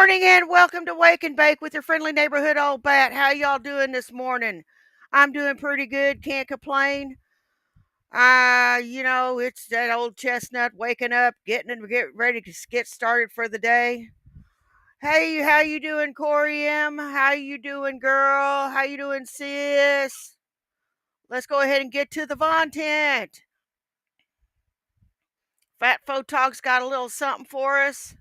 morning and welcome to Wake and Bake with your friendly neighborhood old bat. How y'all doing this morning? I'm doing pretty good, can't complain. It's that old chestnut waking up, get ready to get started for the day. Hey, how you doing, Corey M? How you doing, girl? How you doing, sis? Let's go ahead and get to the content. Fat Photog's got a little something for us.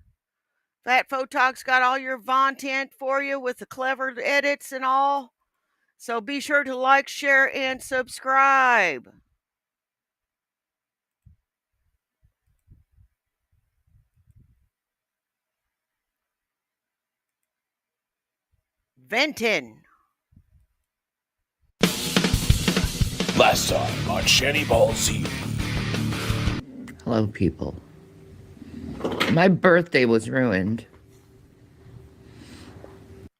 Fat Photog's got all your content for you with the clever edits and all. So be sure to like, share, and subscribe. Ventin. Last time on Shanny Ball Z. Hello, people. My birthday was ruined.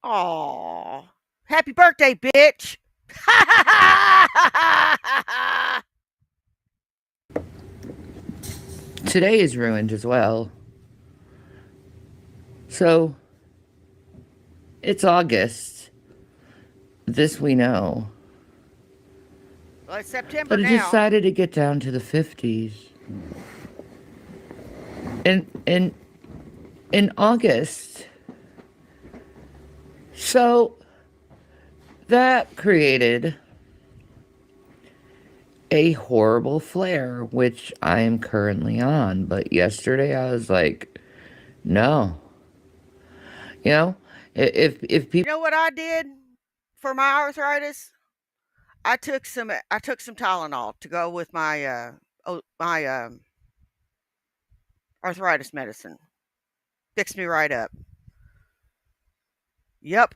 Aw. Happy birthday, bitch. Today is ruined as well. So, it's August. This we know. Well, it's September But it now. decided to get down to the 50s. In August. So, that created a horrible flare, which I am currently on. But yesterday I was like, no. You know, if people... You know what I did for my arthritis? I took some Tylenol to go with my arthritis medicine. Fixed me right up. Yep.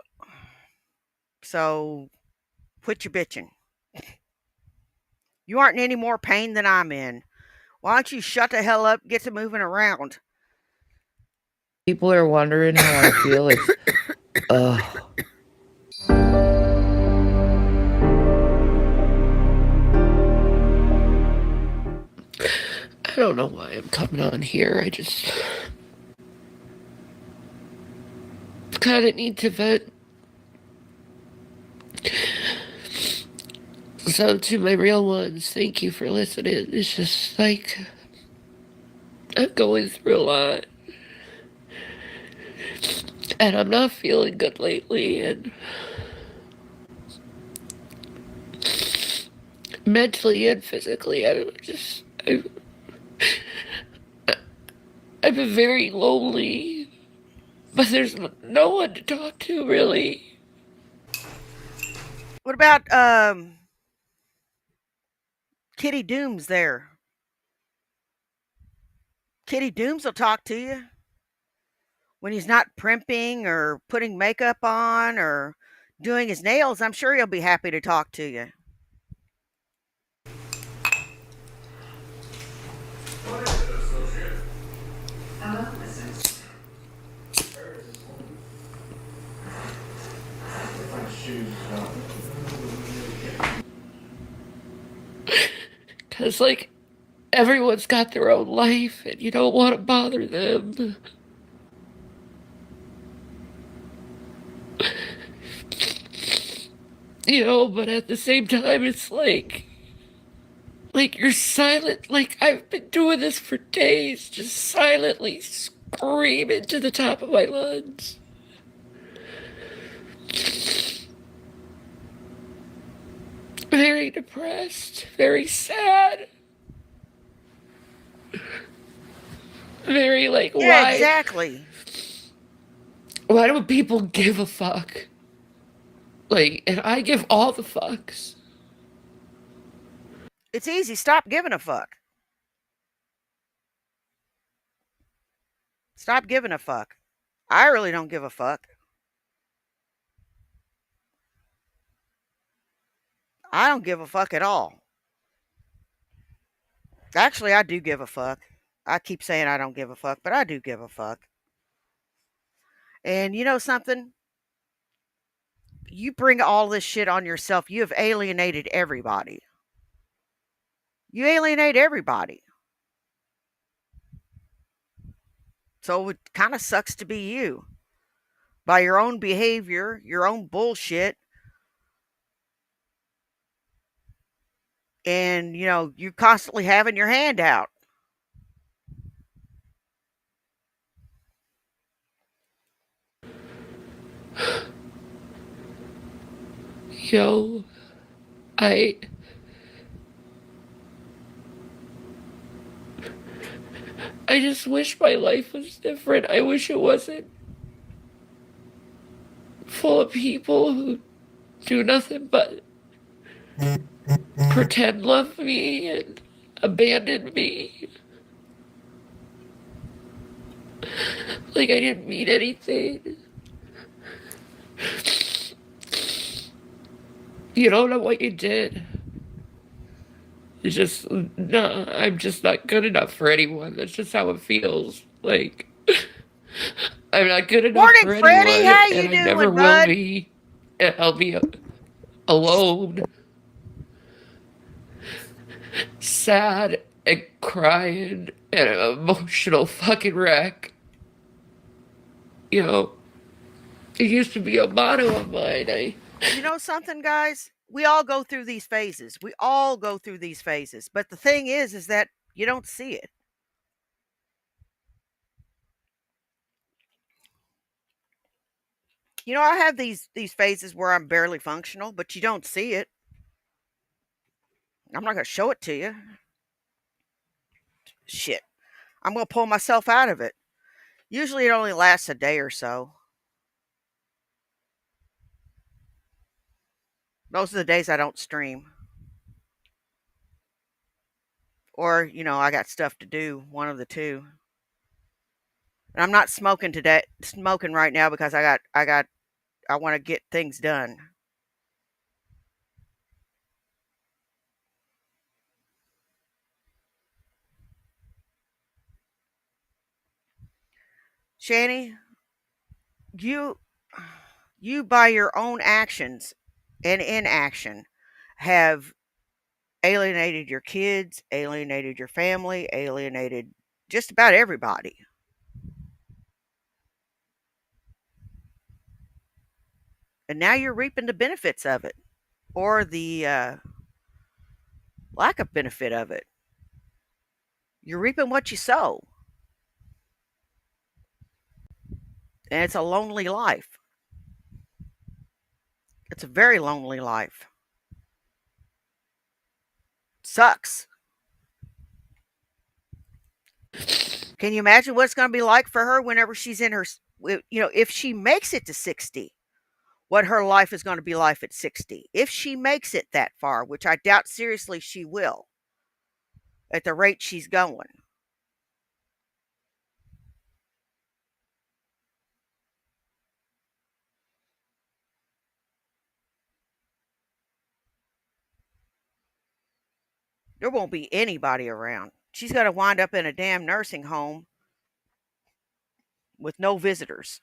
So quit your bitching. You aren't in any more pain than I'm in. Why don't you shut the hell up, get to moving around? People are wondering how I feel. It's, I don't know why I'm coming on here. I just kind of need to vent. So to my real ones, thank you for listening. It's just like, I'm going through a lot. And I'm not feeling good lately, and mentally and physically, I've been very lonely, but there's no one to talk to, really. What about Kitty Dooms there? Kitty Dooms will talk to you when he's not primping or putting makeup on or doing his nails. I'm sure he'll be happy to talk to you. Because, like, everyone's got their own life, and you don't want to bother them. You know, but at the same time, it's like you're silent. Like, I've been doing this for days, just silently screaming to the top of my lungs. Very depressed, very sad. Very like, Yeah, why? exactly. Why do people give a fuck? Like, and I give all the fucks. It's easy. Stop giving a fuck. Stop giving a fuck. I really don't give a fuck. I don't give a fuck at all. Actually, I do give a fuck. I keep saying I don't give a fuck, but I do give a fuck. And you know something? You bring all this shit on yourself. You have alienated everybody. You alienate everybody. So it kind of sucks to be you. by your own behavior, your own bullshit, and you constantly having your hand out. Yo, I I just wish my life was different. I wish it wasn't full of people who do nothing but pretend love me and abandon me. Like I didn't mean anything. You don't know what you did. It's just, no, I'm just not good enough for anyone. That's just how it feels. Like, I'm not good enough Morning, for Freddie. anyone, How and you I never doing, will bud? be. And I'll be alone, sad, and crying, and an emotional fucking wreck. You know, it used to be a motto of mine. You know something, guys? We all go through these phases. We all go through these phases. But the thing is that you don't see it. I have these phases where I'm barely functional, but you don't see it. I'm not going to show it to you. Shit. I'm going to pull myself out of it. Usually it only lasts a day or so. Those are the days I don't stream. Or, I got stuff to do, one of the two. And I'm not smoking right now because I want to get things done. Shani, you you by your own actions and inaction have alienated your kids, alienated your family, alienated just about everybody. And now you're reaping the benefits of it or the lack of benefit of it. You're reaping what you sow. And it's a lonely life. It's a very lonely life. Sucks. Can you imagine what it's going to be like for her whenever she's in her, if she makes it to 60, what her life is going to be like at 60? If she makes it that far, which I doubt seriously she will at the rate she's going. There won't be anybody around. She's going to wind up in a damn nursing home with no visitors,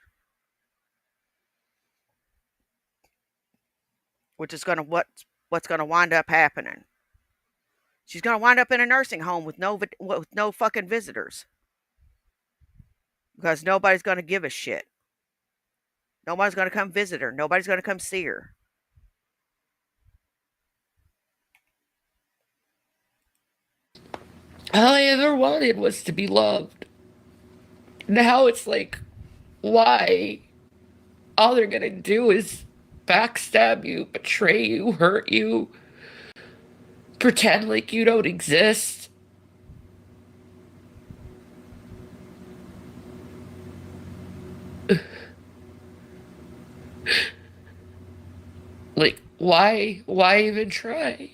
which is going to what's going to wind up happening. She's going to wind up in a nursing home with no fucking visitors because nobody's going to give a shit. Nobody's going to come visit her. Nobody's going to come see her. All I ever wanted was to be loved. Now it's like, why? All they're gonna do is backstab you, betray you, hurt you, pretend like you don't exist. Like, why even try?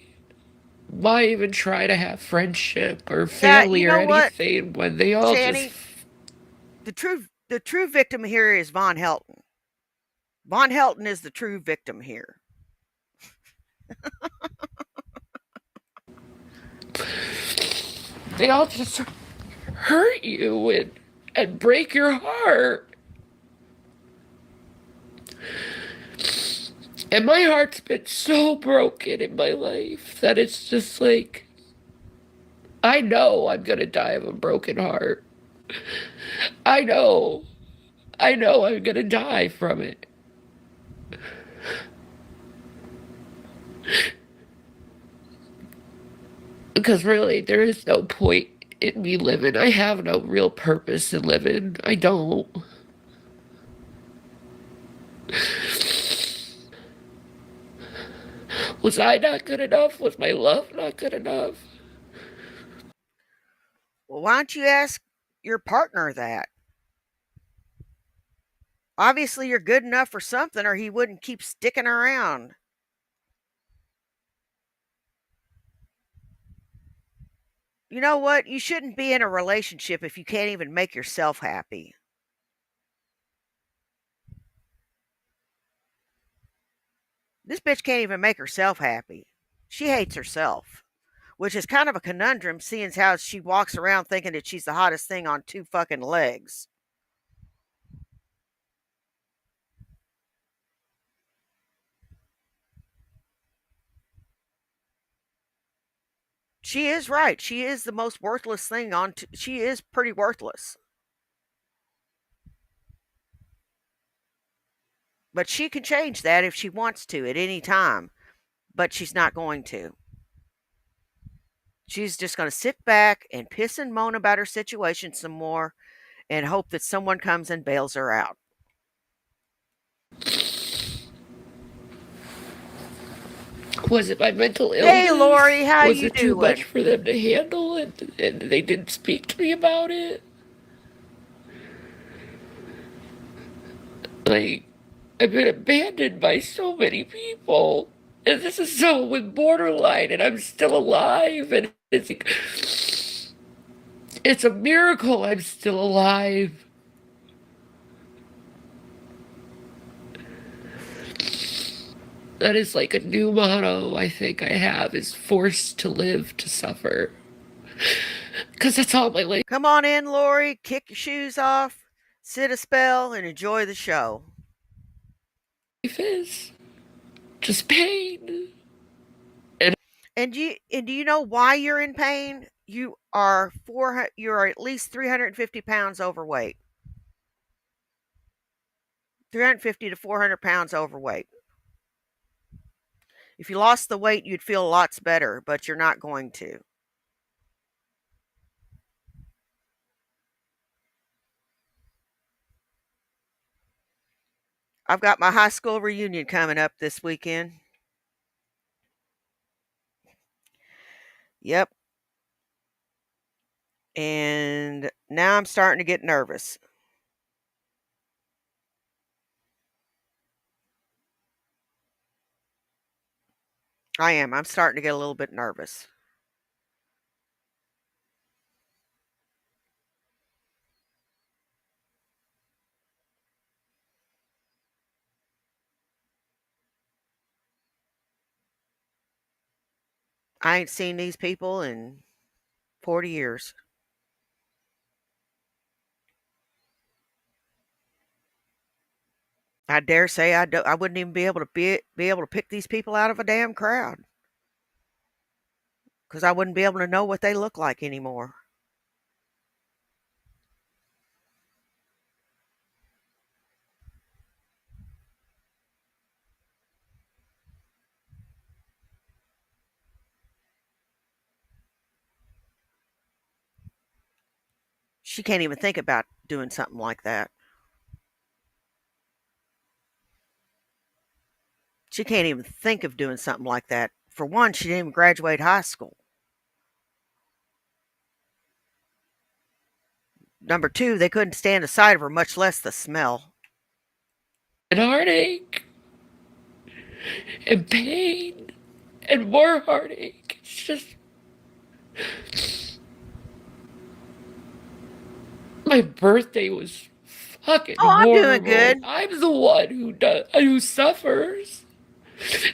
Why even try to have friendship or Yeah, you family or know what, anything when they all just. Channy? The true victim here is Von Helton. Von Helton is the true victim here. They all just hurt you and break your heart. And my heart's been so broken in my life that it's just like, I know I'm gonna die of a broken heart. I know. I know I'm gonna die from it. Because really, there is no point in me living. I have no real purpose in living. I don't. Was I not good enough? Was my love not good enough? Well, why don't you ask your partner that? Obviously, you're good enough for something, or he wouldn't keep sticking around. You know what? You shouldn't be in a relationship if you can't even make yourself happy. This bitch can't even make herself happy. She hates herself, which is kind of a conundrum, seeing as how she walks around thinking that she's the hottest thing on two fucking legs. She is right. She is the most worthless thing on. She is pretty worthless, but she can change that if she wants to at any time. But she's not going to. She's just going to sit back and piss and moan about her situation some more and hope that someone comes and bails her out. Was it my mental Hey, Lori, illness? how Was you it too much doing? for them to handle and they didn't speak to me about it? Like, I've been abandoned by so many people. And this is someone with borderline, and I'm still alive. And it's like, it's a miracle I'm still alive. That is like a new motto I think I have is forced to live to suffer. Because that's all my life Come on in, Lori. Kick your shoes off, sit a spell, and enjoy the show. is. Just pain. And do you know why you're in pain? You are at least 350 pounds overweight. 350 to 400 pounds overweight. If you lost the weight, you'd feel lots better, but you're not going to. I've got my high school reunion coming up this weekend. Yep. And now I'm starting to get nervous. I am. I'm starting to get a little bit nervous. I ain't seen these people in 40 years. I dare say I wouldn't even be able to pick these people out of a damn crowd because I wouldn't be able to know what they look like anymore. She can't even think about doing something like that. She can't even think of doing something like that. For one, she didn't even graduate high school. Number two, they couldn't stand the sight of her, much less the smell. and heartache and pain and more heartache. It's just my birthday was fucking Oh, I'm doing horrible. good. I'm the one who suffers.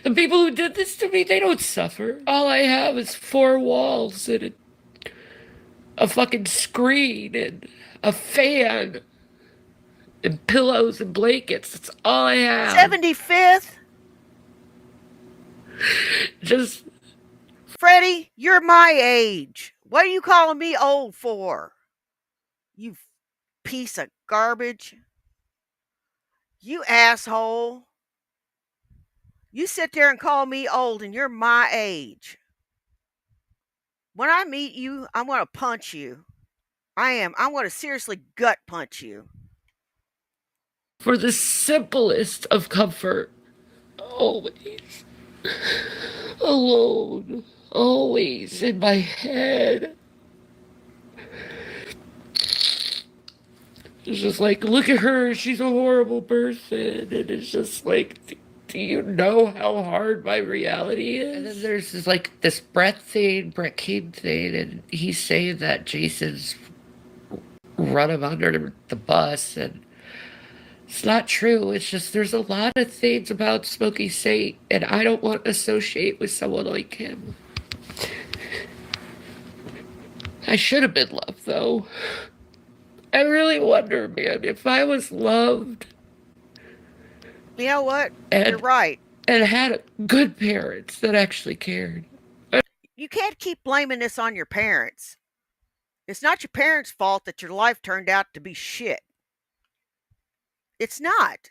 The people who did this to me, they don't suffer. All I have is four walls and a fucking screen and a fan and pillows and blankets. That's all I have. 75th? Just Freddie, you're my age. What are you calling me old for? You piece of garbage. You asshole. You sit there and call me old and you're my age. When I meet you, I'm going to punch you. I am. I'm going to seriously gut punch you. For the simplest of comfort. Always alone. Always in my head. It's just like, look at her, she's a horrible person. And it's just like, do you know how hard my reality is? And then there's this, like, this Brett King thing, and he's saying that Jason's run him under the bus, and it's not true. It's just there's a lot of things about Smokey Saint, and I don't want to associate with someone like him. I should have been loved, though. I really wonder, man, if I was loved You know what? You're and right. and had good parents that actually cared. You can't keep blaming this on your parents. It's not your parents' fault that your life turned out to be shit. It's not.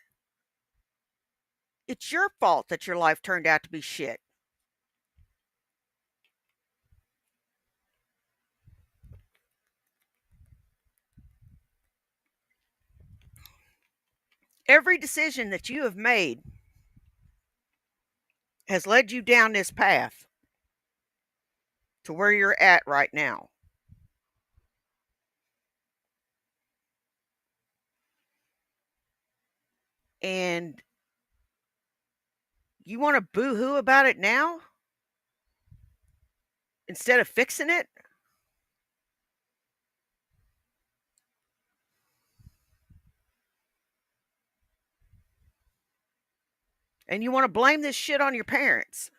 It's your fault that your life turned out to be shit. Every decision that you have made has led you down this path to where you're at right now. And you want to boo hoo about it now instead of fixing it? And you want to blame this shit on your parents?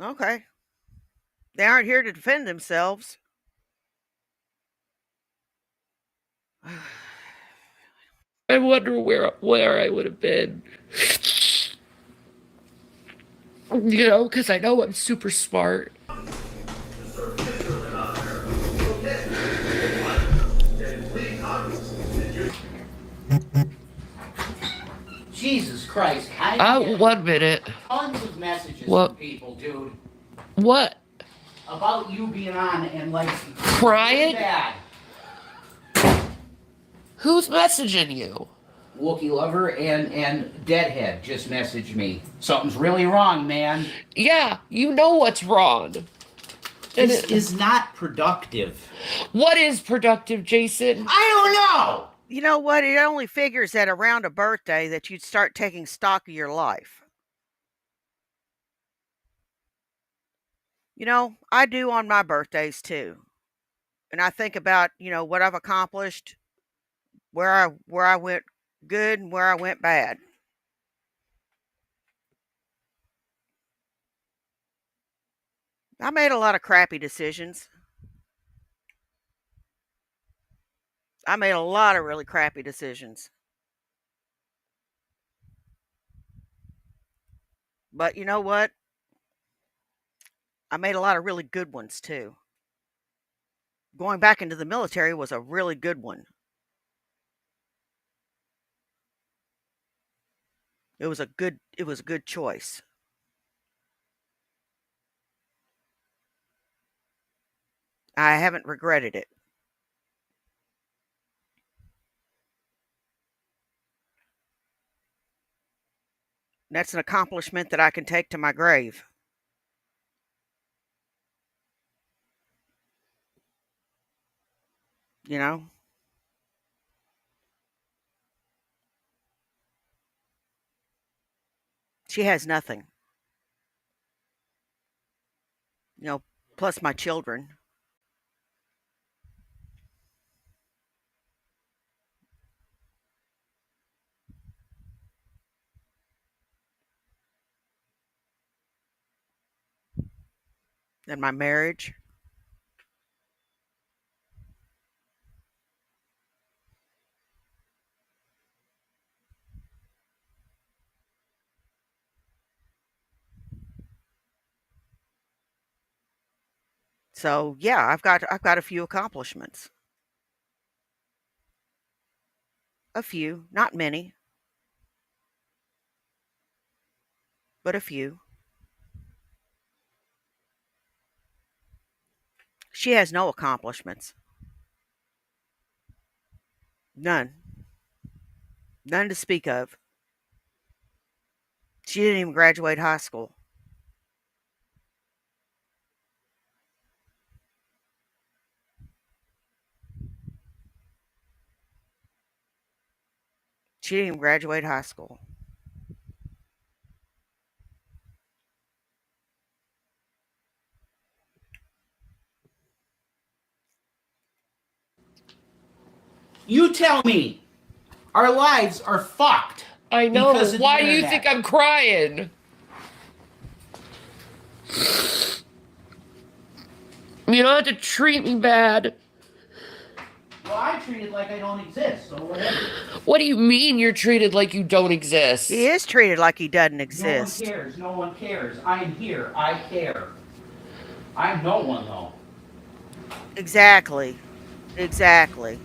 Okay. They aren't here to defend themselves. I wonder where I would have been. You know, because I know I'm super smart. Jesus Christ, I get 1 minute. tons of messages What? from people, dude, What? about you being on and like Crying? bad. Who's messaging you? Wookie Lover and Deadhead just messaged me. Something's really wrong, man. Yeah, you know what's wrong. And This is not productive. what is productive, Jason? I don't know. You know what? It only figures that around a birthday that you'd start taking stock of your life. You know, I do on my birthdays too. And I think about, what I've accomplished, where I went good and where I went bad. I made a lot of crappy decisions. I made a lot of really crappy decisions. But you know what? I made a lot of really good ones too. Going back into the military was a really good one. It was a good choice. I haven't regretted it. That's an accomplishment that I can take to my grave. You know, she has nothing. You know, plus my children and my marriage. So yeah, I've got a few accomplishments. A few, not many, but a few. She has no accomplishments. None. None to speak of. She didn't even graduate high school. She didn't even graduate high school. You tell me. Our lives are fucked. I know. Because of the Why do you internet. think I'm crying? You don't have to treat me bad. Well, I treat it like I don't exist, so whatever. What do you mean you're treated like you don't exist? He is treated like he doesn't No one exist. cares. No one cares. I'm here. I care. I'm no one, though. Exactly. Exactly.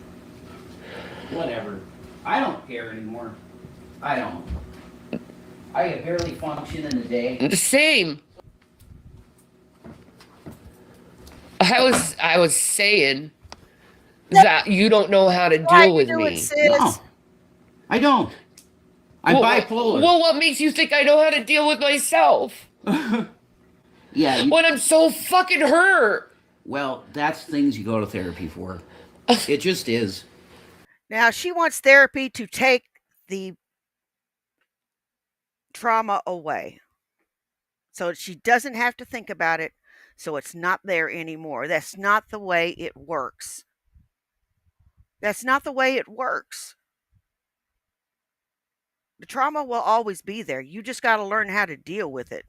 Whatever. I don't care anymore. I don't. I can barely function in the day. The same. I was saying that you don't know how to How deal you with doing, me. sis? No, I don't. I'm bipolar. Well, what makes you think I know how to deal with myself Yeah, when I'm so fucking hurt? well, that's things you go to therapy for. It just is. Now she wants therapy to take the trauma away. So she doesn't have to think about it. So it's not there anymore. That's not the way it works. That's not the way it works. The trauma will always be there. You just got to learn how to deal with it.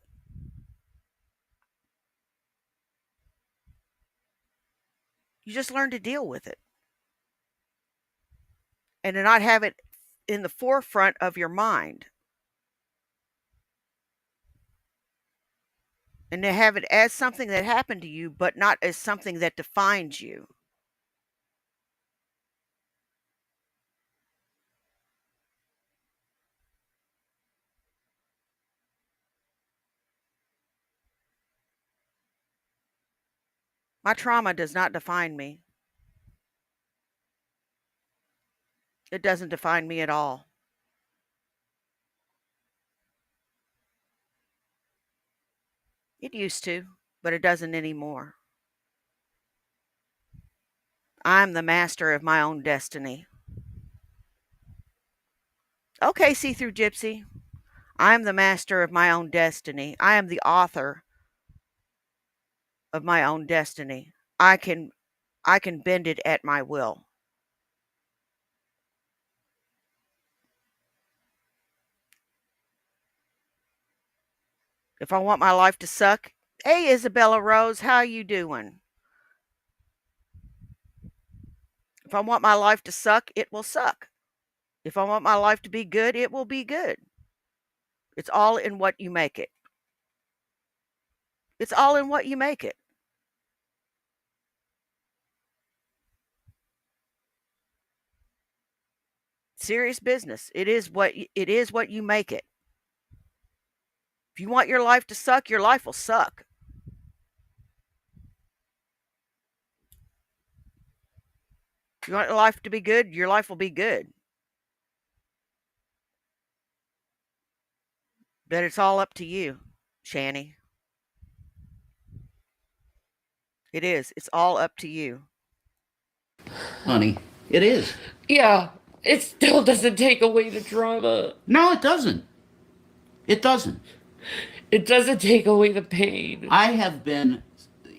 You just learn to deal with it and to not have it in the forefront of your mind and to have it as something that happened to you, but not as something that defines you. My trauma does not define me. It doesn't define me at all. It used to, but it doesn't anymore. I'm the master of my own destiny. Okay, see through gypsy. I am the master of my own destiny. I am the author of my own destiny. I can I can bend it at my will. If I want my life to suck, hey Isabella Rose, how you doing? If I want my life to suck, it will suck. If I want my life to be good, it will be good. It's all in what you make it. It's all in what you make it. Serious business. It is what you make it. If you want your life to suck, your life will suck. If you want your life to be good, your life will be good. But it's all up to you, Shanny. It is. It's all up to you. Honey, it is. Yeah, it still doesn't take away the drama. No, it doesn't. It doesn't. It doesn't take away the pain. I have been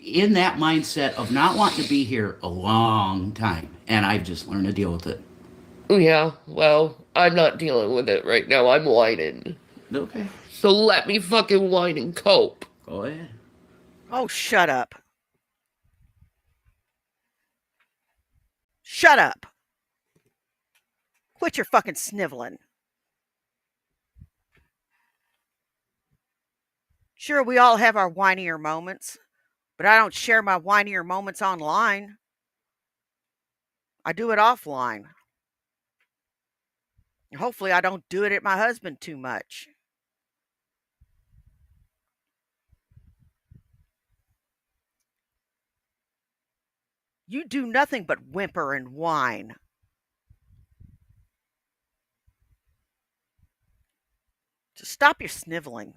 in that mindset of not wanting to be here a long time, and I've just learned to deal with it. Yeah, well, I'm not dealing with it right now. I'm whining. Okay, So let me fucking whine and cope. go ahead. Oh, shut up. Shut up. Quit your fucking sniveling. Sure, we all have our whinier moments. But I don't share my whinier moments online. I do it offline. Hopefully, I don't do it at my husband too much. You do nothing but whimper and whine. Just stop your sniveling.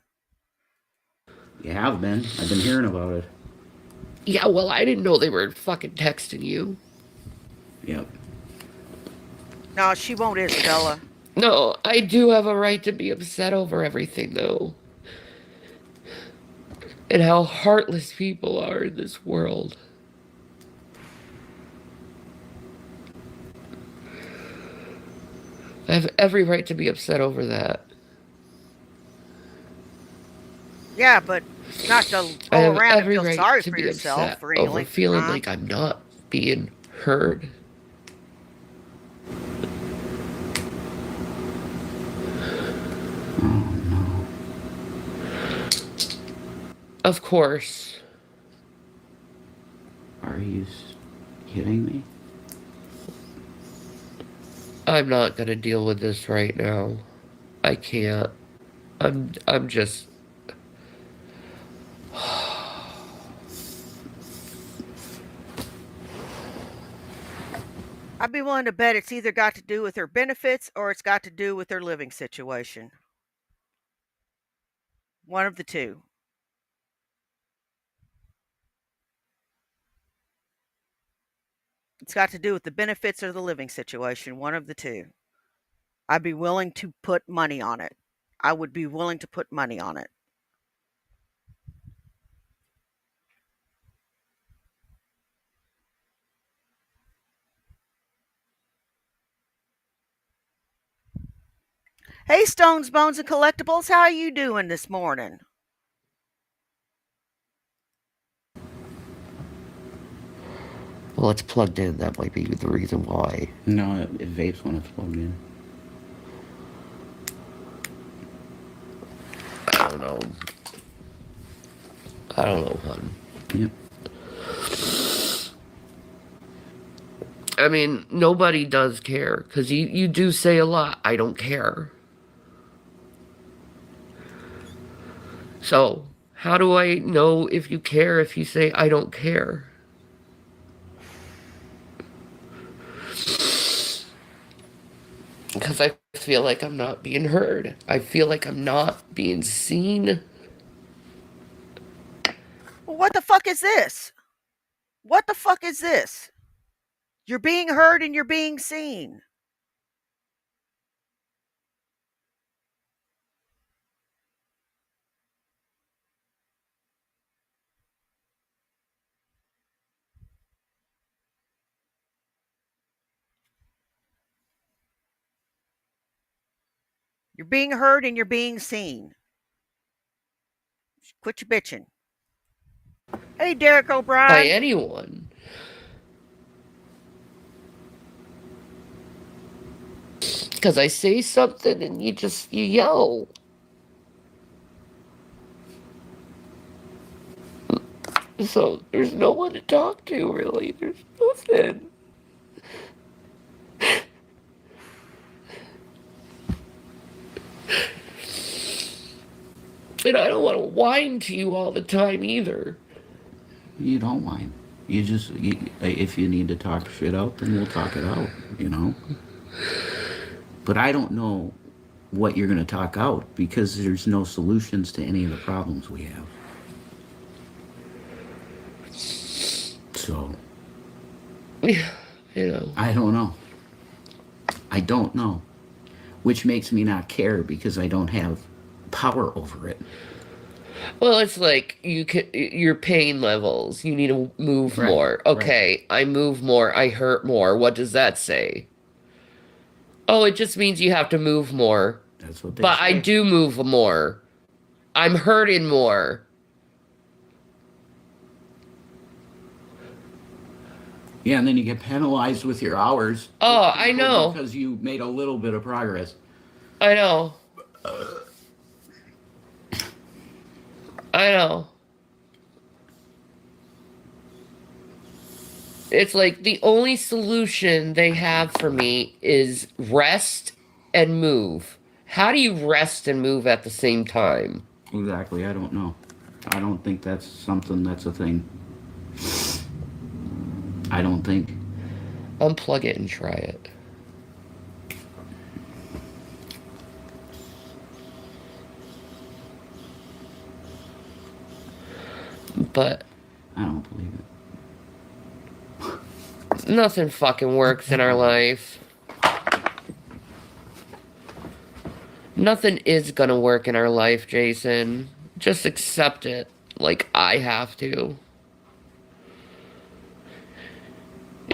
You have been. I've been hearing about it. Yeah, well, I didn't know they were fucking texting you. Yep. No, she won't, Isabella. No, I do have a right to be upset over everything, though. And how heartless people are in this world. I have every right to be upset over that. Yeah, but not to I go have around and every feel right sorry to for be yourself upset for any over length of feeling time. like I'm not being heard. Oh no. Of course. Are you kidding me? I'm not gonna deal with this right now. I can't. I'm just I'd be willing to bet it's either got to do with her benefits or it's got to do with her living situation. One of the two. It's got to do with the benefits or the living situation. One of the two. I'd be willing to put money on it. I would be willing to put money on it. Hey, Stones, Bones, and Collectibles, how you doing this morning? well, it's plugged in. That might be the reason why. No, it vapes when it's plugged in. I don't know. I don't know, hon. Yep. I mean, nobody does care because you do say a lot. I don't care. So, how do I know if you care if you say I don't care? Because I feel like I'm not being heard. I feel like I'm not being seen. Well, what the fuck is this? What the fuck is this? You're being heard and you're being seen. You're being heard and you're being seen. Quit your bitching. Hey, Derek By O'Brien. anyone. Because I say something and you yell. So there's no one to talk to, really. There's nothing. And I don't want to whine to you all the time either. You don't mind. If you need to talk shit out, then we'll talk it out, you know? But I don't know what you're going to talk out because there's no solutions to any of the problems we have. So, Yeah, you know. I don't know. I don't know. Which makes me not care because I don't have power over it. Well, it's like your pain levels. You need to move Right, more. Okay, I move more. I hurt more. What does that say? Oh, it just means you have to move more. That's what they But say. I do move more. I'm hurting more. Yeah, and then you get penalized with your hours. Oh, I know. Because you made a little bit of progress. I know. I know. It's like the only solution they have for me is rest and move. How do you rest and move at the same time? Exactly. I don't know. I don't think that's something that's a thing. I don't think. Unplug it and try it. But I don't believe it. nothing fucking works in our life. Nothing is gonna work in our life, Jason. Just accept it, like I have to.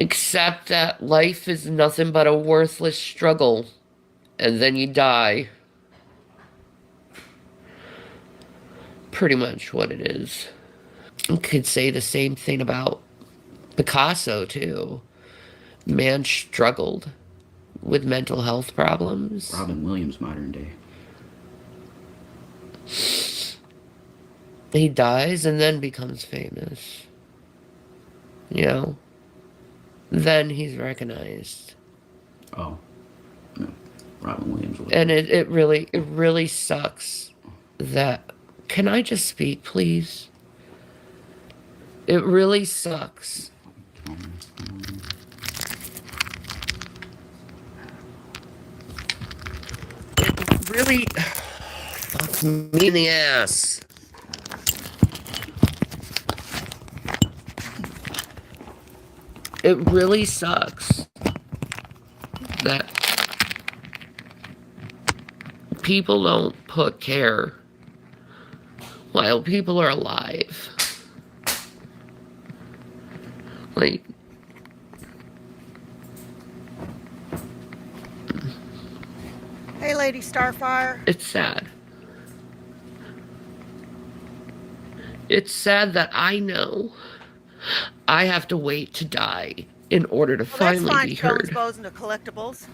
Accept that life is nothing but a worthless struggle, and then you die. Pretty much what it is. I could say the same thing about Picasso, too. Man struggled with mental health problems. Robin Williams, modern day. He dies and then becomes famous. You know? Then he's recognized. Oh, no. Robin Williams. And it really sucks that. Can I just speak, please? It really sucks. It really fucks me in the ass. It really sucks that people don't put care while people are alive. Like, Hey, Lady Starfire. it's sad. It's sad that I know I have to wait to die in order to Well, that's finally fine. be Stones, heard. bows, and the collectibles.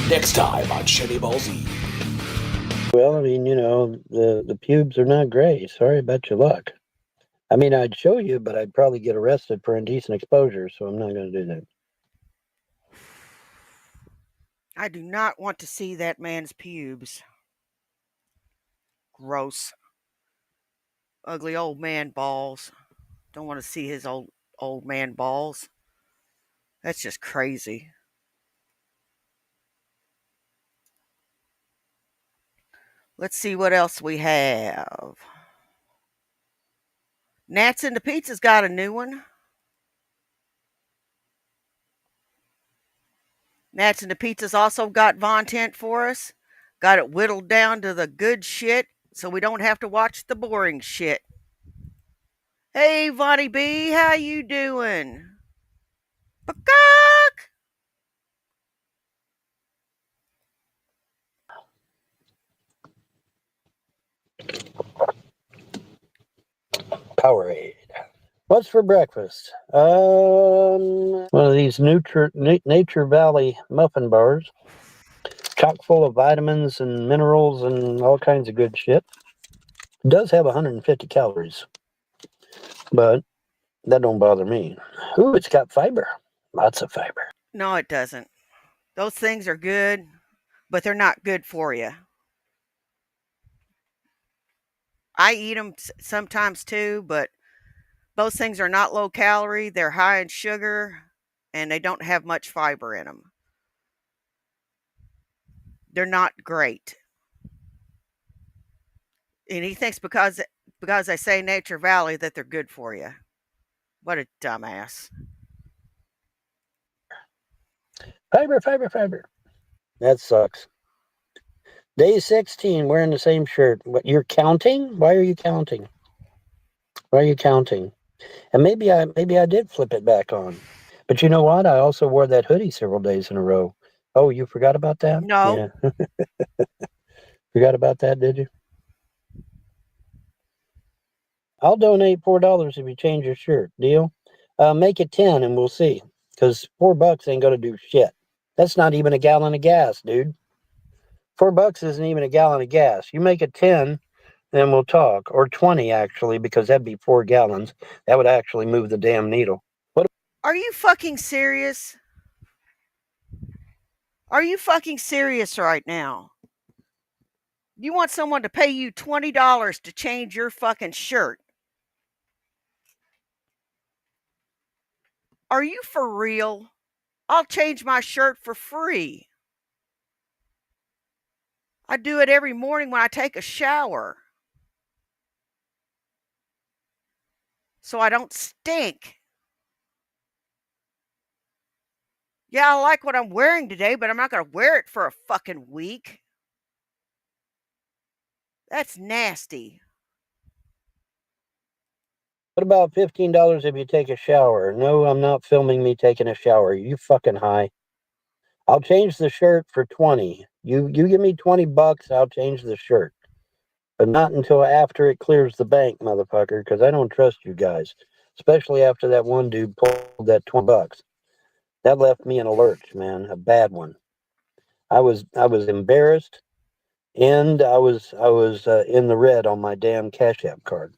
Next time on Shenny Ball Z. Well, I mean, the pubes are not gray. Sorry about your luck. I mean, I'd show you, but I'd probably get arrested for indecent exposure, so I'm not going to do that. I do not want to see that man's pubes. Gross. Ugly old man balls. Don't want to see his old man balls. That's just crazy. Let's see what else we have. Nats and the Pizza's got a new one. Nats and the Pizza's also got content for us. Got it whittled down to the good shit so we don't have to watch the boring shit. Hey, Vonnie B, how you doing? Peacock! Powerade. What's for breakfast? One of these Nature Valley muffin bars, chock full of vitamins and minerals and all kinds of good shit. It does have 150 calories, but that don't bother me. Ooh, it's got fiber. Lots of fiber. No, it doesn't. Those things are good, but they're not good for you. I eat them sometimes too, but those things are not low calorie. They're high in sugar, and they don't have much fiber in them. They're not great. And he thinks because I say Nature Valley that they're good for you. What a dumbass. Fiber, fiber, fiber. That sucks. Day 16, wearing the same shirt. What, you're counting? Why are you counting? Why are you counting? And maybe I did flip it back on. But you know what? I also wore that hoodie several days in a row. Oh, you forgot about that? No. Yeah. Forgot about that, did you? I'll donate $4 if you change your shirt. Deal? Make it 10 and we'll see. Because $4 ain't gonna do shit. That's not even a gallon of gas, dude. $4 isn't even a gallon of gas. You make it 10, and we'll talk. Or 20, actually, because that'd be 4 gallons. That would actually move the damn needle. Are you fucking serious? Are you fucking serious right now? You want someone to pay you $20 to change your fucking shirt? Are you for real? I'll change my shirt for free. I do it every morning when I take a shower. So I don't stink. Yeah, I like what I'm wearing today, but I'm not going to wear it for a fucking week. That's nasty. What about $15 if you take a shower? No, I'm not filming me taking a shower. You fucking high. I'll change the shirt for 20. You give me $20, I'll change the shirt. But not until after it clears the bank, motherfucker, because I don't trust you guys. Especially after that one dude pulled that $20. That left me in a lurch, man, a bad one. I was embarrassed, and I was in the red on my damn Cash App card.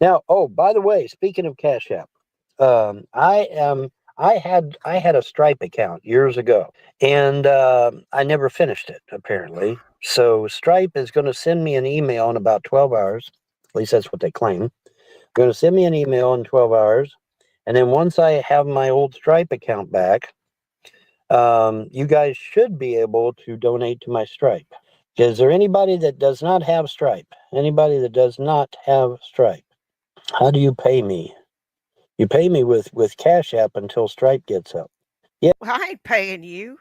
Now, oh, by the way, speaking of Cash App, I had a Stripe account years ago, and I never finished it apparently. So Stripe is going to send me an email in about 12 hours. At least that's what they claim. They're going to send me an email in 12 hours, and then once I have my old Stripe account back, you guys should be able to donate to my Stripe. Is there anybody that does not have Stripe? Anybody that does not have Stripe? How do you pay me? You pay me with Cash App until Stripe gets up. Well, I ain't paying you.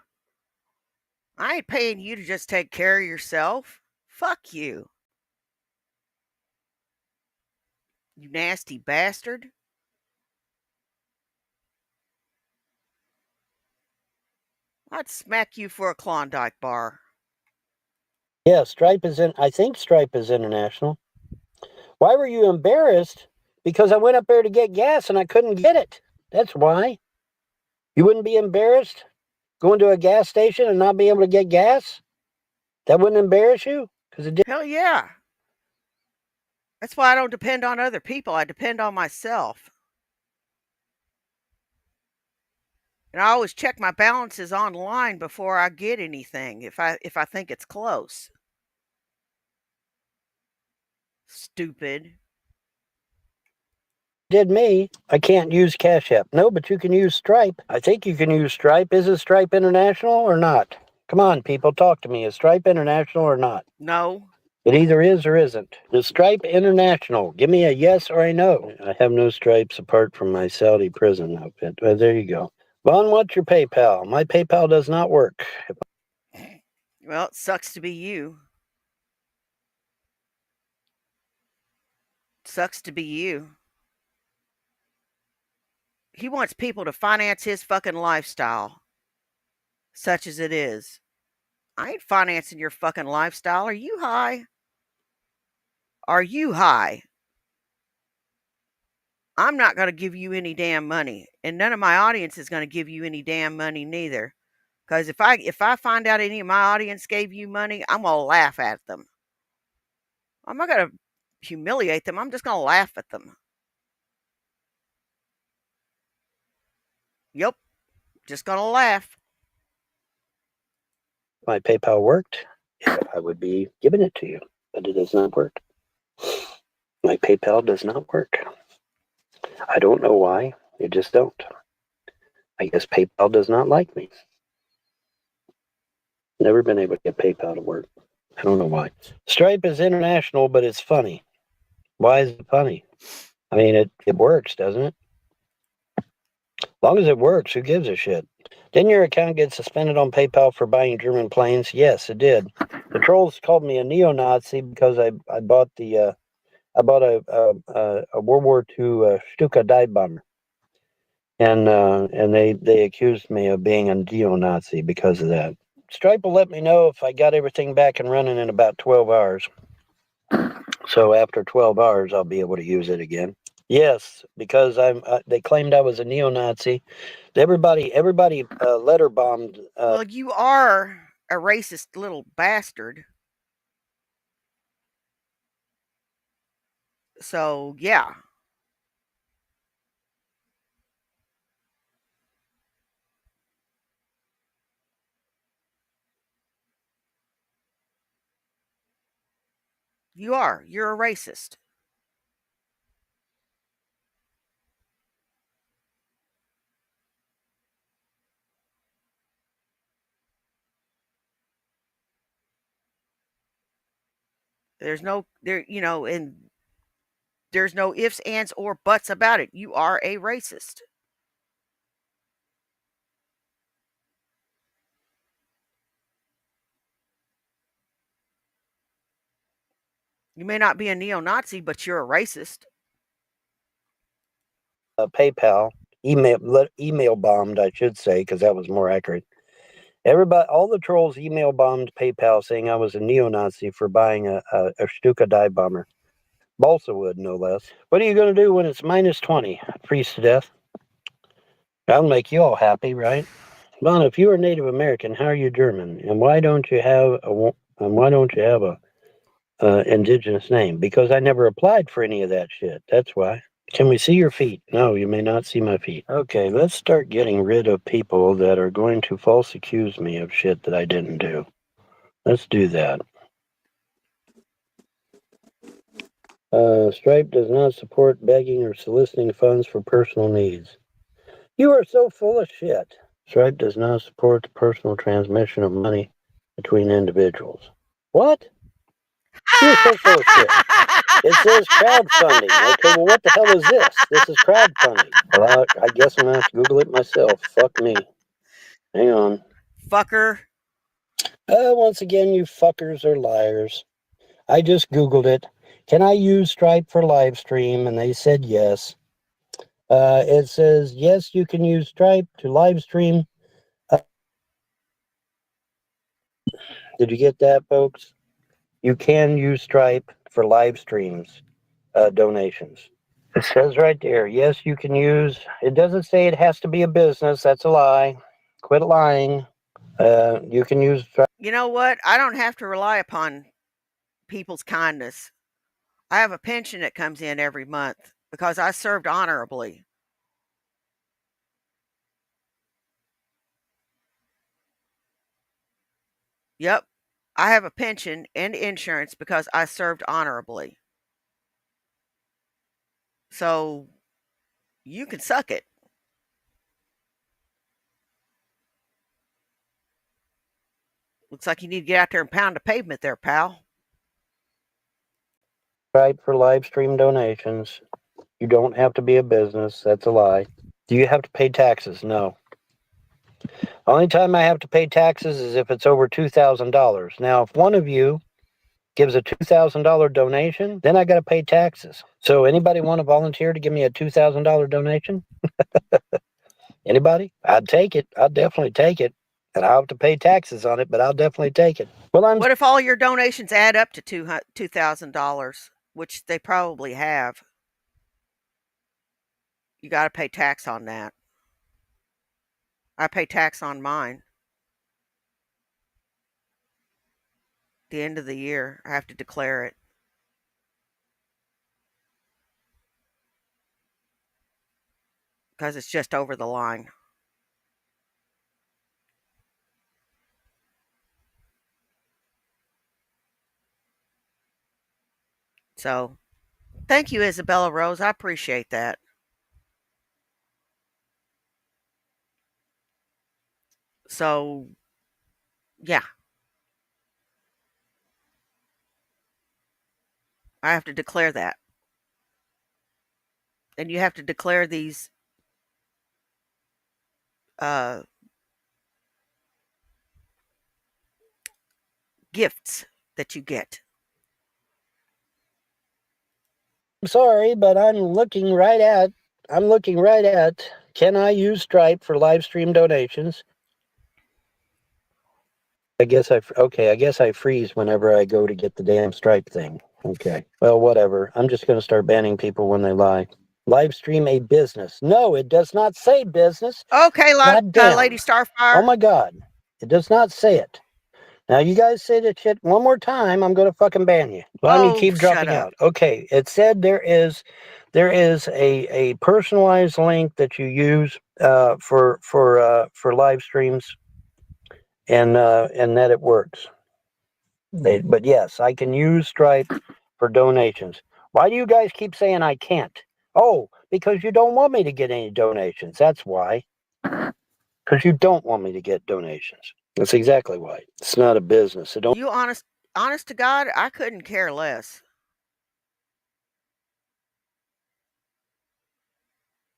I ain't paying you to just take care of yourself. Fuck you. You nasty bastard. I'd smack you for a Klondike bar. Yeah, Stripe is in. I think Stripe is international. Why were you embarrassed? Because I went up there to get gas and I couldn't get it. That's why. You wouldn't be embarrassed going to a gas station and not being able to get gas? That wouldn't embarrass you? Because it did. Hell yeah. That's why I don't depend on other people. I depend on myself. And I always check my balances online before I get anything if I think it's close. Stupid. Did me. I can't use Cash App. No, but you can use Stripe. I think you can use Stripe. Is it Stripe International or not? Come on, people, talk to me. Is Stripe International or not? No. It either is or isn't. Is Stripe International? Give me a yes or a no. I have no stripes apart from my Saudi prison outfit. Well, there you go. Vaughn, what's your PayPal? My PayPal does not work. Well, it sucks to be you. Sucks to be you. He wants people to finance his fucking lifestyle, such as it is. I ain't financing your fucking lifestyle. Are you high? Are you high? I'm not going to give you any damn money, and none of my audience is going to give you any damn money neither. Because if I find out any of my audience gave you money, I'm going to laugh at them. I'm not going to humiliate them. I'm just going to laugh at them. Yep, just going to laugh. If my PayPal worked, I would be giving it to you, but it does not work. My PayPal does not work. I don't know why. It just don't. I guess PayPal does not like me. Never been able to get PayPal to work. I don't know why. Stripe is international, but it's funny. Why is it funny? I mean, it works, doesn't it? As long as it works, who gives a shit? Didn't your account get suspended on PayPal for buying German planes? Yes, it did. The trolls called me a neo-Nazi because I bought a World War II Stuka dive bomber, and they accused me of being a neo-Nazi because of that. Stripe will let me know if I got everything back and running in about 12 hours. So after 12 hours, I'll be able to use it again. Yes, because they claimed I was a neo-Nazi. Everybody letter bombed. Well, you are a racist little bastard. So, yeah. You are. You're a racist. There's no there, and there's no ifs, ands, or buts about it. You are a racist. You may not be a neo-Nazi, but you're a racist. PayPal, email bombed, I should say, because that was more accurate. All the trolls email bombed PayPal saying I was a neo-Nazi for buying a Stuka dive bomber. Balsa wood, no less. What are you going to do when it's minus 20? Freeze to death? That'll make you all happy, right? Bon, if you are Native American, how are you German? And why don't you have a indigenous name? Because I never applied for any of that shit. That's why. Can we see your feet? No, you may not see my feet. Okay, let's start getting rid of people that are going to false accuse me of shit that I didn't do. Let's do that. Stripe does not support begging or soliciting funds for personal needs. You are so full of shit. Stripe does not support the personal transmission of money between individuals. What? You're so full of shit. It says crowdfunding. Okay, well, what the hell is this? This is crowdfunding. Well, I guess I'm going to have to Google it myself. Fuck me. Hang on. Fucker. Once again, you fuckers are liars. I just Googled it. Can I use Stripe for live stream? And they said yes. It says, yes, you can use Stripe to live stream. Did you get that, folks? You can use Stripe for live streams, donations. It says right there, yes, you can use. It doesn't say it has to be a business. That's a lie. Quit lying. You can use Stripe. You know what? I don't have to rely upon people's kindness. I have a pension that comes in every month because I served honorably. Yep. I have a pension and insurance because I served honorably. So you can suck it. Looks like you need to get out there and pound the pavement there, pal. Stripe for live stream donations. You don't have to be a business. That's a lie. Do you have to pay taxes? No. Only time I have to pay taxes is if it's over $2,000. Now, if one of you gives a $2,000 donation, then I got to pay taxes. So anybody want to volunteer to give me a $2,000 donation? Anybody? I'd take it. I'd definitely take it. And I'll have to pay taxes on it, but I'll definitely take it. Well, What if all your donations add up to $2,000, which they probably have? You got to pay tax on that. I pay tax on mine. The end of the year, I have to declare it because it's just over the line. So, thank you, Isabella Rose. I appreciate that. So, yeah, I have to declare that. And you have to declare these uh, gifts that you get. I'm sorry, but I'm looking right at, can I use Stripe for live stream donations? I guess I freeze whenever I go to get the damn Stripe thing. Okay. Well, whatever. I'm just going to start banning people when they lie. Live stream a business. No, it does not say business. Okay, God damn. Lady Starfire. Oh my God. It does not say it. Now, you guys say that shit one more time, I'm going to fucking ban you. Well, I mean, Oh, keep shut dropping up. out. Okay, it said there is a personalized link that you use for live streams, and that it works. But yes, I can use Stripe for donations. Why do you guys keep saying I can't? Oh, because you don't want me to get any donations. That's why. Because you don't want me to get donations. That's exactly why. It's not a business. It don't. You honest to God, I couldn't care less.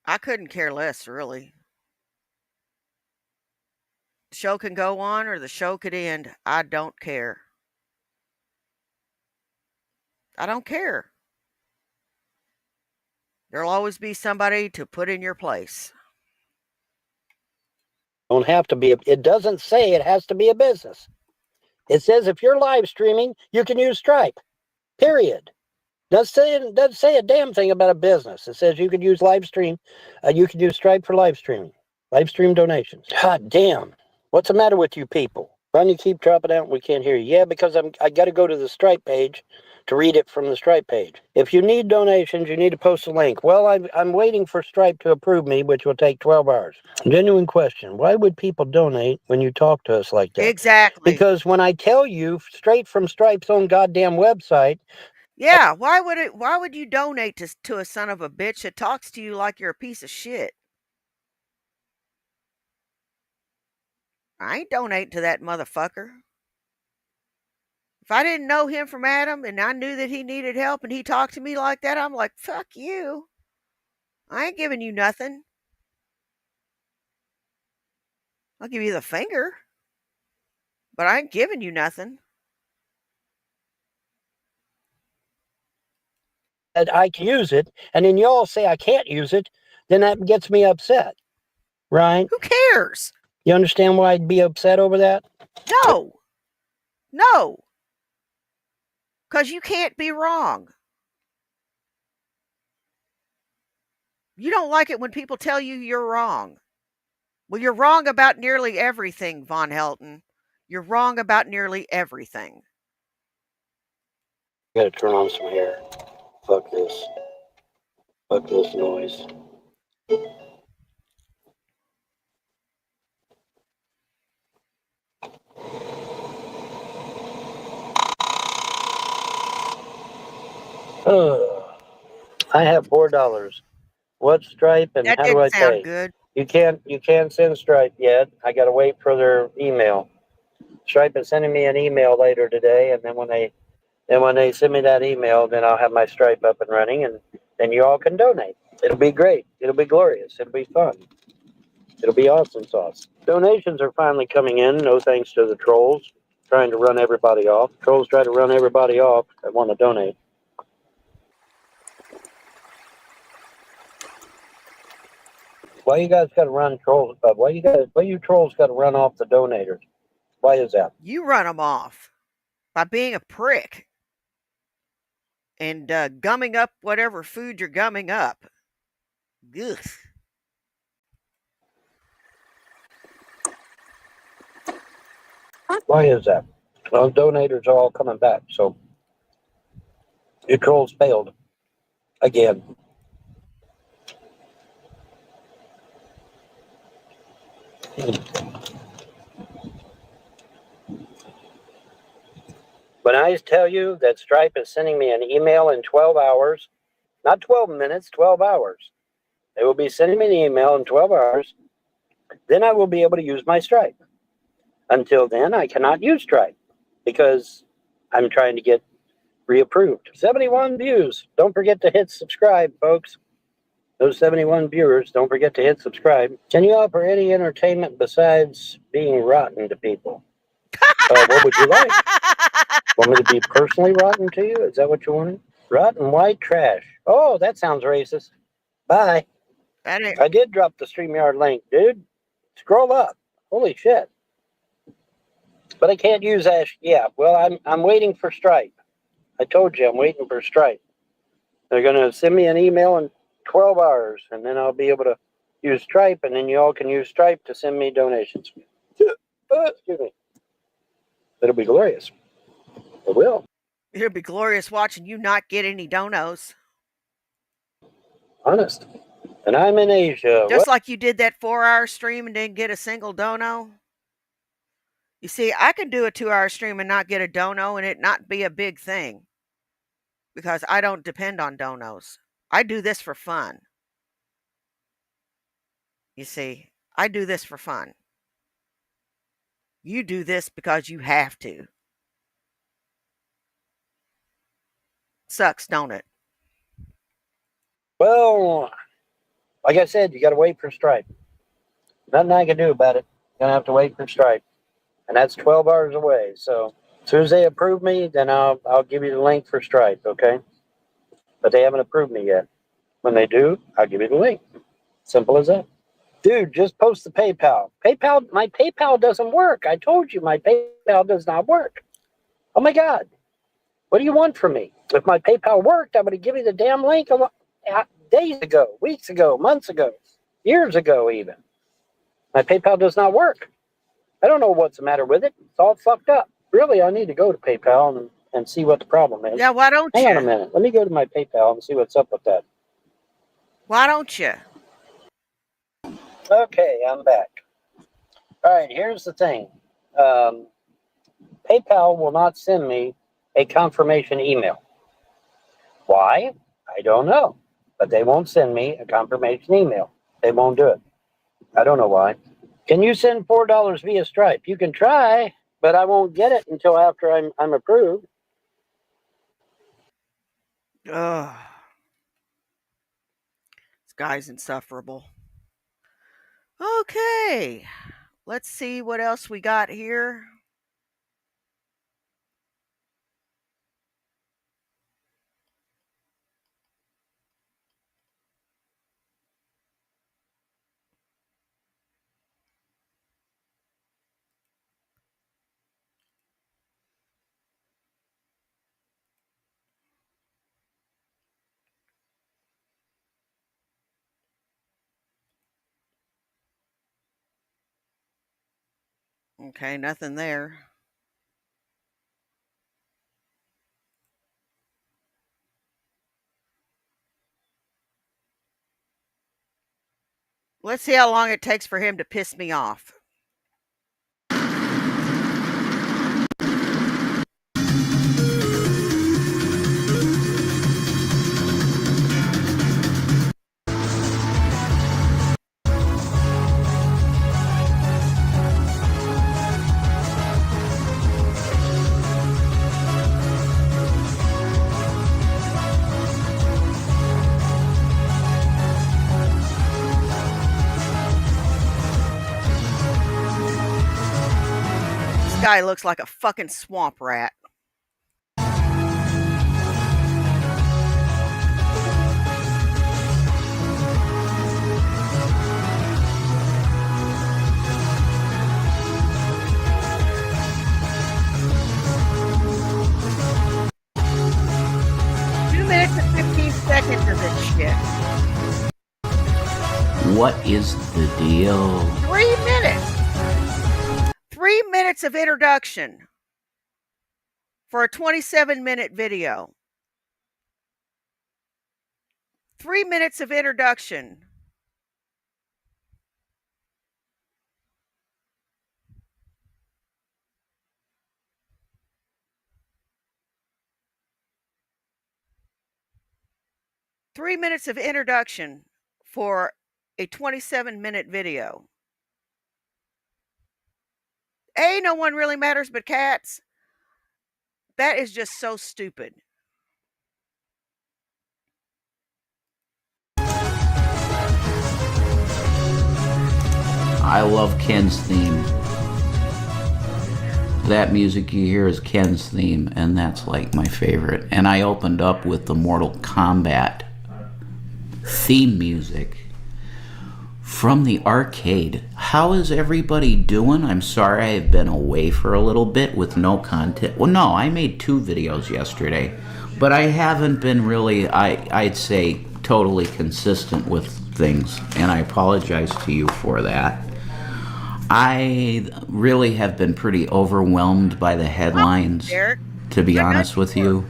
I couldn't care less, really. The show can go on or the show could end. I don't care. I don't care. There'll always be somebody to put in your place. Don't have to be. It doesn't say it has to be a business. It says if you're live streaming, you can use Stripe. Period. Doesn't say a damn thing about a business. It says you could use live stream. You could use Stripe for live streaming, live stream donations. God damn! What's the matter with you people? Why don't you keep dropping out? We can't hear you. Yeah, because I got to go to the Stripe page to read it from the Stripe page. If you need donations, you need to post a link. Well, I'm waiting for Stripe to approve me, which will take 12 hours. Genuine question: why would people donate when you talk to us like that? Exactly. Because when I tell you straight from Stripe's own goddamn website. Yeah, why would you donate to a son of a bitch that talks to you like you're a piece of shit? I ain't donating to that motherfucker. If I didn't know him from Adam and I knew that he needed help and he talked to me like that, I'm like, fuck you. I ain't giving you nothing. I'll give you the finger, but I ain't giving you nothing. That I can use it, and then y'all say I can't use it, then that gets me upset, right? Who cares? You understand why I'd be upset over that? No, no, because you can't be wrong. You don't like it when people tell you you're wrong. Well, you're wrong about nearly everything, Von Helton. You're wrong about nearly everything. Gotta turn on some hair. Fuck this. Fuck this noise. I have $4. What Stripe and That how do didn't I sound pay? good. You can't send Stripe yet. I gotta wait for their email. Stripe is sending me an email later today, and then when they send me that email, then I'll have my Stripe up and running, and then you all can donate. It'll be great. It'll be glorious. It'll be fun. It'll be awesome sauce. Donations are finally coming in, no thanks to the trolls trying to run everybody off. Trolls try to run everybody off that want to donate. Why you guys got to run trolls? Why you trolls got to run off the donators? Why is that? You run them off by being a prick and gumming up whatever food you're gumming up. Ugh. Why is that? Well, donators are all coming back, so you trolls failed again. When I tell you that Stripe is sending me an email in 12 hours, not 12 minutes, 12 hours. They will be sending me an email in 12 hours. Then I will be able to use my Stripe. Until then, I cannot use Stripe because I'm trying to get reapproved. 71 views. Don't forget to hit subscribe, folks. Those 71 viewers, don't forget to hit subscribe. Can you offer any entertainment besides being rotten to people? What would you like? Want me to be personally rotten to you? Is that what you wanted? Rotten white trash. Oh, that sounds racist. Bye. That ain't, I did drop the StreamYard link, dude. Scroll up. Holy shit. But I can't use Ash. Yeah, well, I'm waiting for Stripe. I told you I'm waiting for Stripe. They're going to send me an email in 12 hours, and then I'll be able to use Stripe, and then you all can use Stripe to send me donations. Excuse me. It'll be glorious. It will. It'll be glorious watching you not get any donos. Honest. And I'm in Asia. Just like you did that 4-hour stream and didn't get a single dono. You see, I can do a 2-hour stream and not get a dono and it not be a big thing. Because I don't depend on donos. I do this for fun. You see, I do this for fun. You do this because you have to. Sucks, don't it? Well, like I said, you got to wait for Stripe. Nothing I can do about it. You're going to have to wait for Stripe. And that's 12 hours away. So as soon as they approve me, then I'll give you the link for Stripe, okay? But they haven't approved me yet. When they do, I'll give you the link. Simple as that. Dude, just post the PayPal. My PayPal doesn't work. I told you my PayPal does not work. Oh my God. What do you want from me? If my PayPal worked, I would have given you the damn link days ago, weeks ago, months ago, years ago even. My PayPal does not work. I don't know what's the matter with it. It's all fucked up. Really, I need to go to PayPal and see what the problem is. Yeah, why don't you? Hang on a minute. Let me go to my PayPal and see what's up with that. Why don't you? Okay, I'm back. All right, here's the thing. PayPal will not send me a confirmation email. Why? I don't know. But they won't send me a confirmation email. They won't do it. I don't know why. Can you send $4 via Stripe? You can try, but I won't get it until after I'm approved. Ugh. This guy's insufferable. Okay. Let's see what else we got here. Okay, nothing there. Let's see how long it takes for him to piss me off. This guy looks like a fucking swamp rat. And 15 seconds of this shit. What is the deal? 3 minutes. 3 minutes of introduction for a 27-minute video. 3 minutes of introduction. Three minutes of introduction for a 27-minute video. No one really matters but cats. That is just so stupid. I love Ken's theme. That music you hear is Ken's theme, and that's like my favorite. And I opened up with the Mortal Kombat theme music from the arcade. How is everybody doing? I'm sorry I've been away for a little bit with no content. Well, no, I made 2 videos yesterday, but I haven't been really, I'd say, totally consistent with things, and I apologize to you for that. I really have been pretty overwhelmed by the headlines, Derek, to be I know honest you with were. you.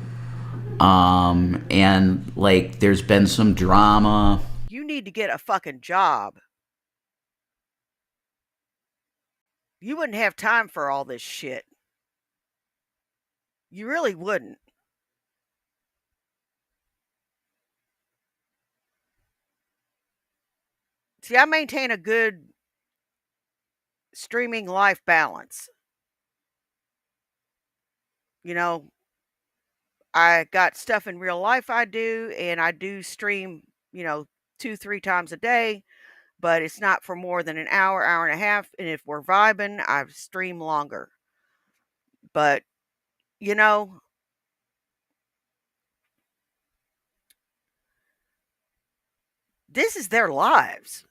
And like, there's been some drama. You need to get a fucking job. You wouldn't have time for all this shit. You really wouldn't. See, I maintain a good streaming life balance. You know, I got stuff in real life I do, and I do stream, 2, 3 times a day, but it's not for more than an hour, hour and a half. And if we're vibing, I stream longer. But, you know, this is their lives.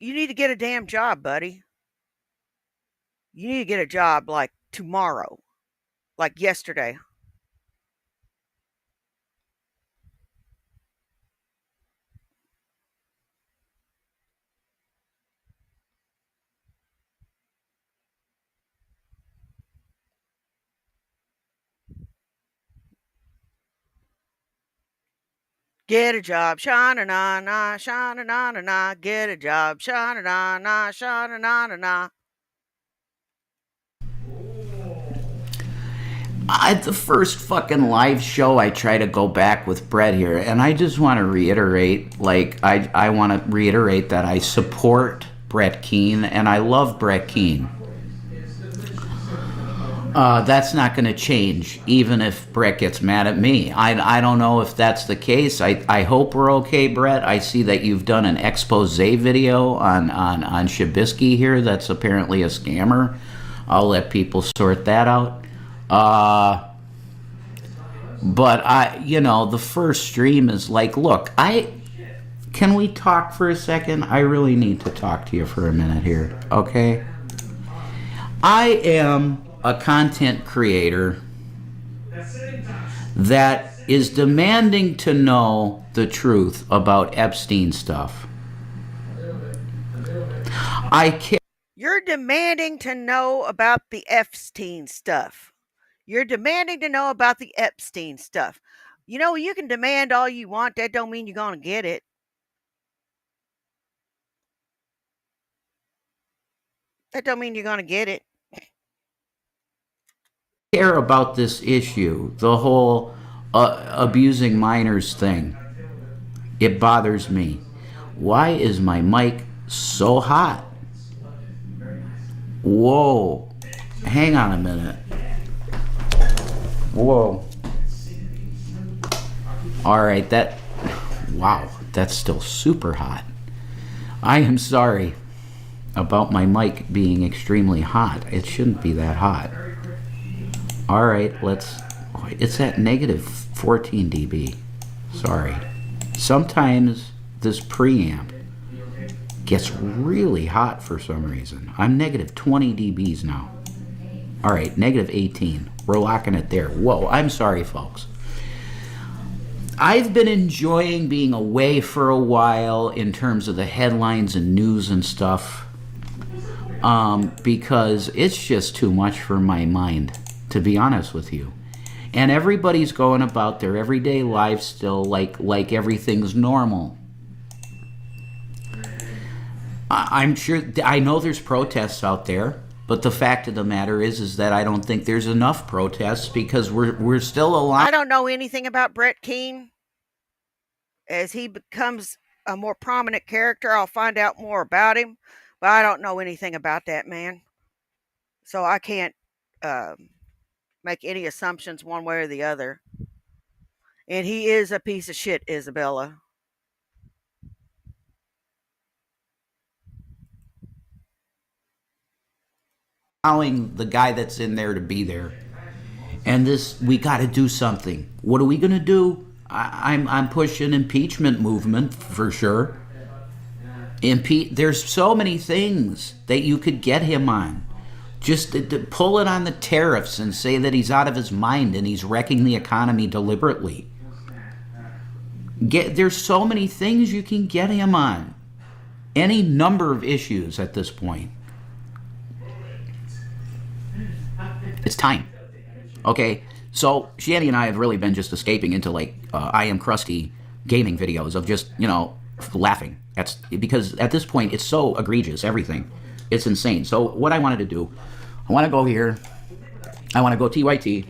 You need to get a damn job, buddy. You need to get a job like tomorrow, like yesterday. Get a job, shana na na, shana na na na. Get a job, shana na na, shana na na na. The first fucking live show, I try to go back with Brett here, and I just want to reiterate, I want to reiterate that I support Brett Keane, and I love Brett Keane. That's not going to change, even if Brett gets mad at me. I don't know if that's the case. I hope we're okay, Brett. I see that you've done an expose video on Shabisky here. That's apparently a scammer. I'll let people sort that out. But the first stream is like, look, can we talk for a second? I really need to talk to you for a minute here, okay? I am a content creator that is demanding to know the truth about Epstein stuff. I care. You're demanding to know about the Epstein stuff. You're demanding to know about the Epstein stuff. You can demand all you want. That don't mean you're going to get it. That don't mean you're going to get it. Care about this issue, the whole abusing minors thing. It bothers me. Why is my mic so hot? Whoa. Hang on a minute. Whoa. All right, wow, that's still super hot. I am sorry about my mic being extremely hot. It shouldn't be that hot. All right, it's at negative 14 dB. Sorry. Sometimes this preamp gets really hot for some reason. I'm negative 20 dBs now. All right, negative 18. We're locking it there. Whoa, I'm sorry, folks. I've been enjoying being away for a while in terms of the headlines and news and stuff, because it's just too much for my mind, to be honest with you. And everybody's going about their everyday life still like everything's normal. I'm sure, I know there's protests out there, but the fact of the matter is that I don't think there's enough protests because we're still alive. I don't know anything about Brett Keane. As he becomes a more prominent character, I'll find out more about him, but I don't know anything about that man. So I can't make any assumptions one way or the other. And he is a piece of shit, Isabella. Allowing the guy that's in there to be there. And we got to do something. What are we going to do? I'm pushing impeachment movement for sure. There's so many things that you could get him on. Just to pull it on the tariffs and say that he's out of his mind and he's wrecking the economy deliberately. There's so many things you can get him on. Any number of issues at this point. It's time. Okay? So, Shanny and I have really been just escaping into like I Am Krusty gaming videos of just, laughing. Because at this point, it's so egregious, everything. It's insane. So, what I wanted to do, I want to go here. I want to go TYT.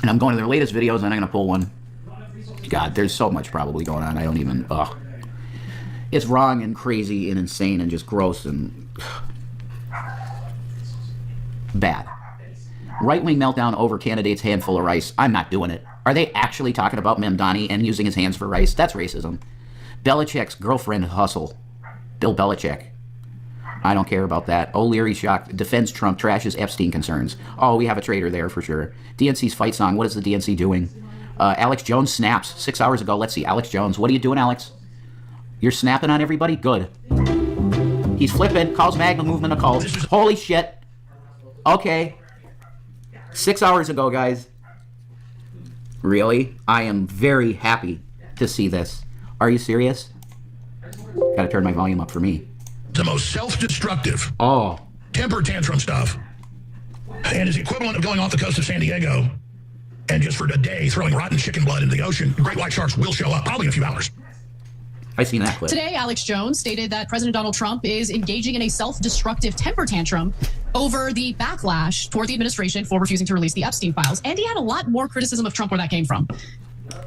And I'm going to their latest videos, and I'm going to pull one. God, there's so much probably going on. I don't even... It's wrong and crazy and insane and just gross and... bad. Right-wing meltdown over candidate's handful of rice. I'm not doing it. Are they actually talking about Mamdani and using his hands for rice? That's racism. Belichick's girlfriend hustle. Bill Belichick. I don't care about that. O'Leary shocked. Defends Trump, trashes Epstein concerns. Oh, we have a traitor there for sure. DNC's fight song. What is the DNC doing? Alex Jones snaps 6 hours ago. Let's see. Alex Jones. What are you doing, Alex? You're snapping on everybody? Good. He's flipping. Calls Magna Movement a cult. Holy shit. Okay. 6 hours ago, guys. Really? I am very happy to see this. Are you serious? Gotta turn my volume up for me. The most self-destructive Oh. temper tantrum stuff, and is the equivalent of going off the coast of San Diego and just for a day throwing rotten chicken blood into the ocean. Great white sharks will show up probably in a few hours. I've seen that clip. Today, Alex Jones stated that President Donald Trump is engaging in a self-destructive temper tantrum over the backlash toward the administration for refusing to release the Epstein files. And he had a lot more criticism of Trump where that came from.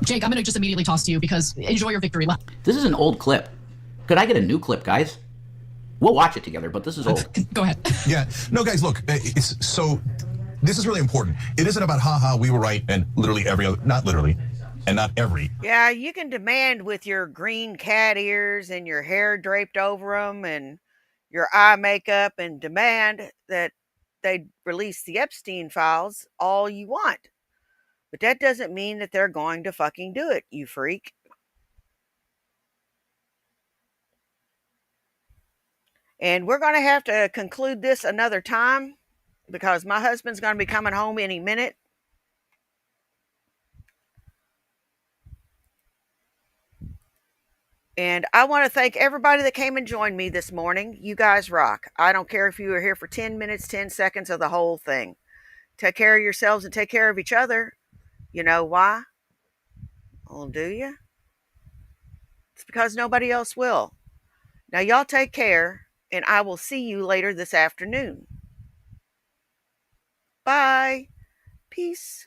Jake, I'm going to just immediately toss to you because enjoy your victory. This is an old clip. Could I get a new clip, guys? We'll watch it together, but this is old. Go ahead. Yeah. No, guys, look, this is really important. It isn't about, we were right, and literally every other, not literally, and not every. Yeah, you can demand with your green cat ears and your hair draped over them and your eye makeup and demand that they release the Epstein files all you want. But that doesn't mean that they're going to fucking do it, you freak. And we're going to have to conclude this another time because my husband's going to be coming home any minute. And I want to thank everybody that came and joined me this morning. You guys rock. I don't care if you were here for 10 minutes, 10 seconds, or the whole thing. Take care of yourselves and take care of each other. You know why? Well, do you? It's because nobody else will. Now, y'all take care, and I will see you later this afternoon. Bye. Peace.